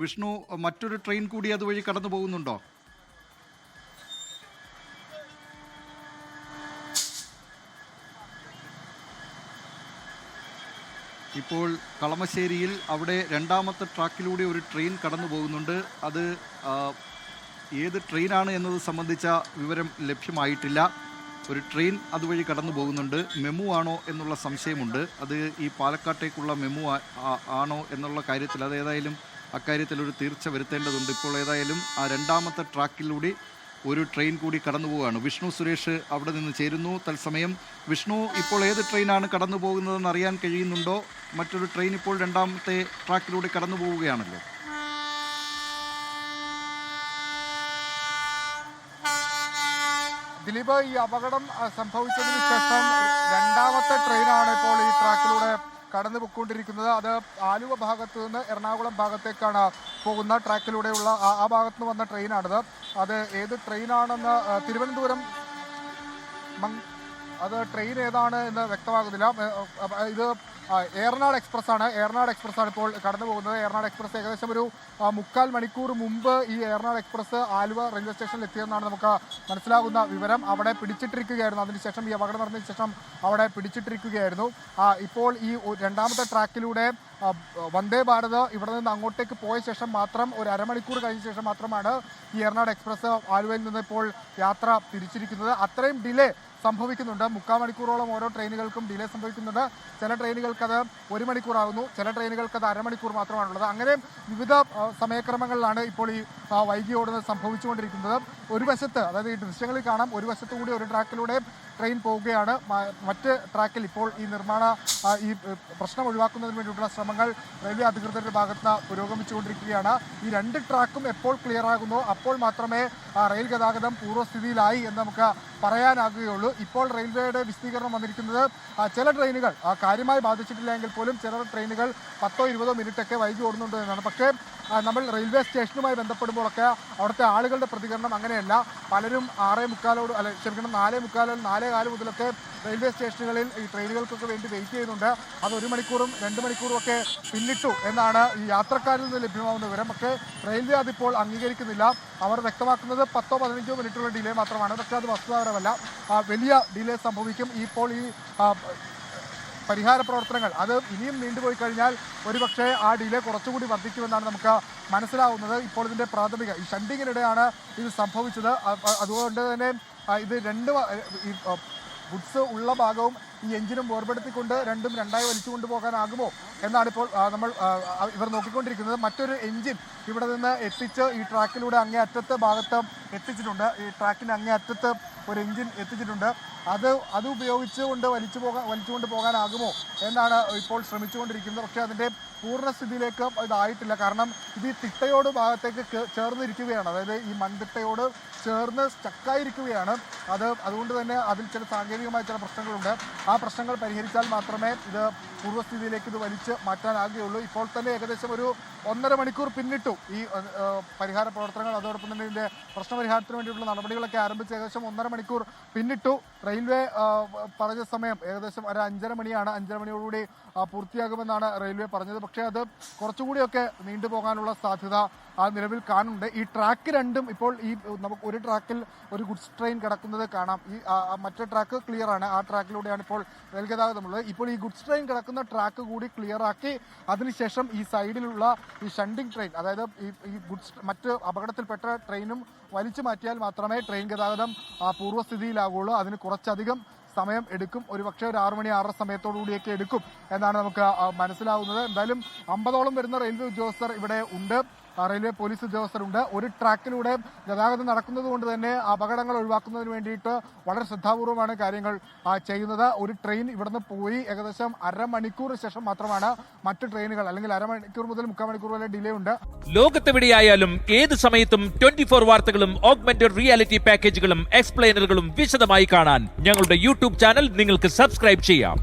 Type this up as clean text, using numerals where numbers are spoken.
വിഷ്ണു, മറ്റൊരു ട്രെയിൻ കൂടി അതുവഴി കടന്നു പോകുന്നുണ്ടോ? ഇപ്പോൾ കളമശ്ശേരിയിൽ അവിടെ രണ്ടാമത്തെ ട്രാക്കിലൂടെ ഒരു ട്രെയിൻ കടന്നു പോകുന്നുണ്ട്. അത് ഏത് ട്രെയിനാണ് എന്നത് സംബന്ധിച്ച വിവരം ലഭ്യമായിട്ടില്ല. ഒരു ട്രെയിൻ അതുവഴി കടന്നു പോകുന്നുണ്ട്. മെമു ആണോ എന്നുള്ള സംശയമുണ്ട്. അത് ഈ പാലക്കാട്ടേക്കുള്ള മെമു ആണോ എന്നുള്ള കാര്യത്തിൽ അതേതായാലും അക്കാര്യത്തിൽ ഒരു തീർച്ച വരുത്തേണ്ടതുണ്ട്. ഇപ്പോൾ ഏതായാലും ആ രണ്ടാമത്തെ ട്രാക്കിലൂടെ ഒരു ട്രെയിൻ കൂടി കടന്നു പോവുകയാണ്. വിഷ്ണു സുരേഷ് അവിടെ നിന്ന് ചേരുന്നു തത്സമയം. വിഷ്ണു, ഇപ്പോൾ ഏത് ട്രെയിനാണ് കടന്നു പോകുന്നതെന്ന് അറിയാൻ കഴിയുന്നുണ്ടോ? മറ്റൊരു ട്രെയിൻ ഇപ്പോൾ രണ്ടാമത്തെ ട്രാക്കിലൂടെ കടന്നു പോവുകയാണല്ലോ. ദിലീപ്, ഈ അപകടം സംഭവിച്ചതിന് ശേഷം രണ്ടാമത്തെ ട്രെയിനാണ് ഇപ്പോൾ ഈ ട്രാക്കിലൂടെ കടന്നു പോയിക്കൊണ്ടിരിക്കുന്നത്. അത് ആലുവ ഭാഗത്ത് നിന്ന് എറണാകുളം ഭാഗത്തേക്കാണ് പോകുന്ന ട്രാക്കിലൂടെയുള്ള ആ ഭാഗത്ത് നിന്ന് വന്ന ട്രെയിനാണിത്. അത് ഏത് ട്രെയിനാണെന്ന് തിരുവനന്തപുരം അത് ട്രെയിൻ ഏതാണ് എന്ന് വ്യക്തമാകുന്നില്ല. ഇത് ഏറനാട് എക്സ്പ്രസ് ആണ്. ഏറനാട് എക്സ്പ്രസ് ആണ് ഇപ്പോൾ കടന്നു പോകുന്നത്. ഏറനാട് എക്സ്പ്രസ് ഏകദേശം ഒരു 3/4 മണിക്കൂർ മുമ്പ് ഈ ഏറനാട് എക്സ്പ്രസ് ആലുവ റെയിൽവേ സ്റ്റേഷനിൽ എത്തിയെന്നാണ് നമുക്ക് മനസ്സിലാകുന്ന വിവരം. അവിടെ പിടിച്ചിട്ടിരിക്കുകയായിരുന്നു. അതിനുശേഷം ഈ അപകടം നടന്നതിന് ശേഷം അവിടെ പിടിച്ചിട്ടിരിക്കുകയായിരുന്നു. ഇപ്പോൾ ഈ രണ്ടാമത്തെ ട്രാക്കിലൂടെ വന്ദേ ഭാരത് ഇവിടെ നിന്ന് അങ്ങോട്ടേക്ക് പോയ ശേഷം മാത്രം ഒരു അരമണിക്കൂർ കഴിഞ്ഞ ശേഷം മാത്രമാണ് ഈ ഏറനാട് എക്സ്പ്രസ് ആലുവയിൽ നിന്ന് ഇപ്പോൾ യാത്ര തിരിച്ചിരിക്കുന്നത്. അത്രയും ഡിലേ സംഭവിക്കുന്നുണ്ട്. 3/4 മണിക്കൂറോളം ഓരോ ട്രെയിനുകൾക്കും ഡിലേ സംഭവിക്കുന്നുണ്ട്. ചില ട്രെയിനുകൾക്ക് അത് 1 മണിക്കൂറാകുന്നു, ചില ട്രെയിനുകൾക്ക് അത് അരമണിക്കൂർ മാത്രമാണുള്ളത്. അങ്ങനെ വിവിധ സമയക്രമങ്ങളിലാണ് ഇപ്പോൾ ഈ വൈകി ഓടുന്നത് സംഭവിച്ചുകൊണ്ടിരിക്കുന്നത്. ഒരു വശത്ത്, അതായത് ഈ ദൃശ്യങ്ങളിൽ കാണാം, ഒരു വശത്തു കൂടി ഒരു ട്രാക്കിലൂടെ ട്രെയിൻ പോവുകയാണ്. മറ്റ് ട്രാക്കിൽ ഇപ്പോൾ ഈ ഈ പ്രശ്നം ഒഴിവാക്കുന്നതിന് വേണ്ടിയിട്ടുള്ള ശ്രമങ്ങൾ റെയിൽവേ അധികൃതരുടെ ഭാഗത്ത് നിന്ന് പുരോഗമിച്ചുകൊണ്ടിരിക്കുകയാണ്. ഈ 2 ട്രാക്കും എപ്പോൾ ക്ലിയർ ആകുന്നു അപ്പോൾ മാത്രമേ റെയിൽ ഗതാഗതം പൂർവ്വസ്ഥിതിയിലായി എന്ന് നമുക്ക് പറയാനാകുകയുള്ളൂ. ഇപ്പോൾ റെയിൽവേയുടെ വിശദീകരണം വന്നിരിക്കുന്നത് ചില ട്രെയിനുകൾ കാര്യമായി ബാധിച്ചിട്ടില്ല എങ്കിൽ പോലും ചില ട്രെയിനുകൾ 10-20 മിനിറ്റൊക്കെ വൈകി ഓടുന്നുണ്ട് എന്നാണ്. പക്ഷേ നമ്മൾ റെയിൽവേ സ്റ്റേഷനുമായി ബന്ധപ്പെടുമ്പോഴൊക്കെ അവിടുത്തെ ആളുകളുടെ പ്രതികരണം അങ്ങനെയല്ല. പലരും 4:45 4:15 മുതലൊക്കെ റെയിൽവേ സ്റ്റേഷനുകളിൽ ഈ ട്രെയിനുകൾക്കൊക്കെ വേണ്ടി വെയിറ്റ് ചെയ്യുന്നുണ്ട്. അത് 1 മണിക്കൂറും 2 മണിക്കൂറും ഒക്കെ പിന്നിട്ടു എന്നാണ് ഈ യാത്രക്കാരിൽ നിന്ന് ലഭ്യമാകുന്ന വിവരം. പക്ഷേ റെയിൽവേ അതിപ്പോൾ അംഗീകരിക്കുന്നില്ല. അവർ വ്യക്തമാക്കുന്നത് 10-15 മിനിറ്റുള്ള ഡിലേ മാത്രമാണ്. പക്ഷേ അത് വസ്തുതാപരമല്ല. വലിയ ഡിലേ സംഭവിക്കും. ഇപ്പോൾ ഈ പരിഹാര പ്രവർത്തനങ്ങൾ അത് ഇനിയും നീണ്ടുപോയി കഴിഞ്ഞാൽ ഒരുപക്ഷെ ആ ഡിലേ കുറച്ചുകൂടി വർദ്ധിക്കുമെന്നാണ് നമുക്ക് മനസ്സിലാവുന്നത്. ഇപ്പോൾ ഇതിൻ്റെ പ്രാഥമിക ഈ ഷണ്ടിങ്ങിനിടെയാണ് ഇത് സംഭവിച്ചത്. അതുകൊണ്ട് തന്നെ ഇത് ഗുഡ്സ് ഉള്ള ഭാഗവും ഈ എഞ്ചിനും വേർപെടുത്തിക്കൊണ്ട് രണ്ടായി വലിച്ചു കൊണ്ടുപോകാനാകുമോ എന്നാണ് ഇപ്പോൾ ഇവർ നോക്കിക്കൊണ്ടിരിക്കുന്നത്. മറ്റൊരു എഞ്ചിൻ ഇവിടെ നിന്ന് എത്തിച്ച് ഈ ട്രാക്കിലൂടെ അങ്ങേ അറ്റത്തെ ഭാഗത്ത് എത്തിച്ചിട്ടുണ്ട്. ഈ ട്രാക്കിൻ്റെ അങ്ങേ അറ്റത്ത് ഒരു എഞ്ചിൻ എത്തിച്ചിട്ടുണ്ട്. അത് ഉപയോഗിച്ചുകൊണ്ട് വലിച്ചുകൊണ്ട് പോകാനാകുമോ എന്നാണ് ഇപ്പോൾ ശ്രമിച്ചുകൊണ്ടിരിക്കുന്നത്. പക്ഷേ അതിൻ്റെ പൂർണ്ണസ്ഥിതിയിലേക്ക് ഇതായിട്ടില്ല. കാരണം ഇത് ഈ തിട്ടയോട് ഭാഗത്തേക്ക് ചേർന്നിരിക്കുകയാണ്. അതായത് ഈ മൺതിട്ടയോട് ചേർന്ന് സ്റ്റക്കായിരിക്കുകയാണ്. അതുകൊണ്ട് തന്നെ അതിൽ ചില സാങ്കേതികമായ ചില പ്രശ്നങ്ങളുണ്ട്. ആ പ്രശ്നങ്ങൾ പരിഹരിച്ചാൽ മാത്രമേ ഇത് പൂർവ്വസ്ഥിതിയിലേക്ക് ഇത് വലിച്ച് മാറ്റാനാകുകയുള്ളൂ. ഇപ്പോൾ തന്നെ ഏകദേശം ഒരു 1.5 മണിക്കൂർ പിന്നിട്ടു ഈ പരിഹാര പ്രവർത്തനങ്ങൾ. അതോടൊപ്പം തന്നെ ഇതിൻ്റെ പ്രശ്നപരിഹാരത്തിന് വേണ്ടിയിട്ടുള്ള നടപടികളൊക്കെ ആരംഭിച്ച് ഏകദേശം 1.5 മണിക്കൂർ പിന്നിട്ടു. റെയിൽവേ പറഞ്ഞ സമയം ഏകദേശം ഒരു 5:30 മണിയാണ്. 5:30 മണിയോടുകൂടി പൂർത്തിയാകുമെന്നാണ് റെയിൽവേ പറഞ്ഞത്. പക്ഷേ അത് കുറച്ചുകൂടിയൊക്കെ നീണ്ടുപോകാനുള്ള സാധ്യത നിലവിൽ കാണുന്നുണ്ട്. ഈ ട്രാക്ക് രണ്ടും ഇപ്പോൾ നമുക്ക് ഒരു ട്രാക്കിൽ ഒരു ഗുഡ്സ് ട്രെയിൻ കിടക്കുന്നത് കാണാം. ഈ മറ്റേ ട്രാക്ക് ക്ലിയർ ആണ്. ആ ട്രാക്കിലൂടെയാണ് ഇപ്പോൾ റെയിൽ ഗതാഗതമുള്ളത്. ഇപ്പോൾ ഈ ഗുഡ്സ് ട്രെയിൻ കിടക്കുന്ന ട്രാക്ക് കൂടി ക്ലിയർ ആക്കി അതിനുശേഷം ഈ സൈഡിലുള്ള ഈ ഷണ്ടിങ് ട്രെയിൻ, അതായത് ഈ ഗുഡ്സ് മറ്റ് അപകടത്തിൽപ്പെട്ട ട്രെയിനും വലിച്ചു മാറ്റിയാൽ മാത്രമേ ട്രെയിൻ ഗതാഗതം പൂർവ്വസ്ഥിതിയിലാകുള്ളൂ. അതിന് കുറച്ചധികം സമയം എടുക്കും. ഒരുപക്ഷെ ഒരു 6 മണി 6:30 സമയത്തോടുകൂടിയൊക്കെ എടുക്കും എന്നാണ് നമുക്ക് മനസ്സിലാവുന്നത്. എന്തായാലും 50ഓളം വരുന്ന റെയിൽവേ ഉദ്യോഗസ്ഥർ ഇവിടെ ഉണ്ട്. റെയിൽവേ പോലീസ് ഉദ്യോഗസ്ഥരുണ്ട്. ഒരു ട്രാക്കിലൂടെ ഗതാഗതം നടക്കുന്നത് കൊണ്ട് തന്നെ അപകടങ്ങൾ ഒഴിവാക്കുന്നതിന് വേണ്ടിയിട്ട് വളരെ ശ്രദ്ധാപൂർവമാണ് കാര്യങ്ങൾ ചെയ്യുന്നത്. ഒരു ട്രെയിൻ ഇവിടുന്ന് പോയി ഏകദേശം അരമണിക്കൂറിന് ശേഷം മാത്രമാണ് മറ്റ് ട്രെയിനുകൾ, അല്ലെങ്കിൽ അരമണിക്കൂർ മുതൽ 3/4 മണിക്കൂർ വരെ ഡിലേ ഉണ്ട്. ലോകത്തെവിടെയായാലും ഏത് സമയത്തും 24 വാർത്തകളും ഓഗ്മെന്റഡ് റിയാലിറ്റി പാക്കേജുകളും എക്സ്പ്ലെയിനറുകളും വിശദമായി കാണാൻ ഞങ്ങളുടെ യൂട്യൂബ് ചാനൽ നിങ്ങൾക്ക് സബ്സ്ക്രൈബ് ചെയ്യാം.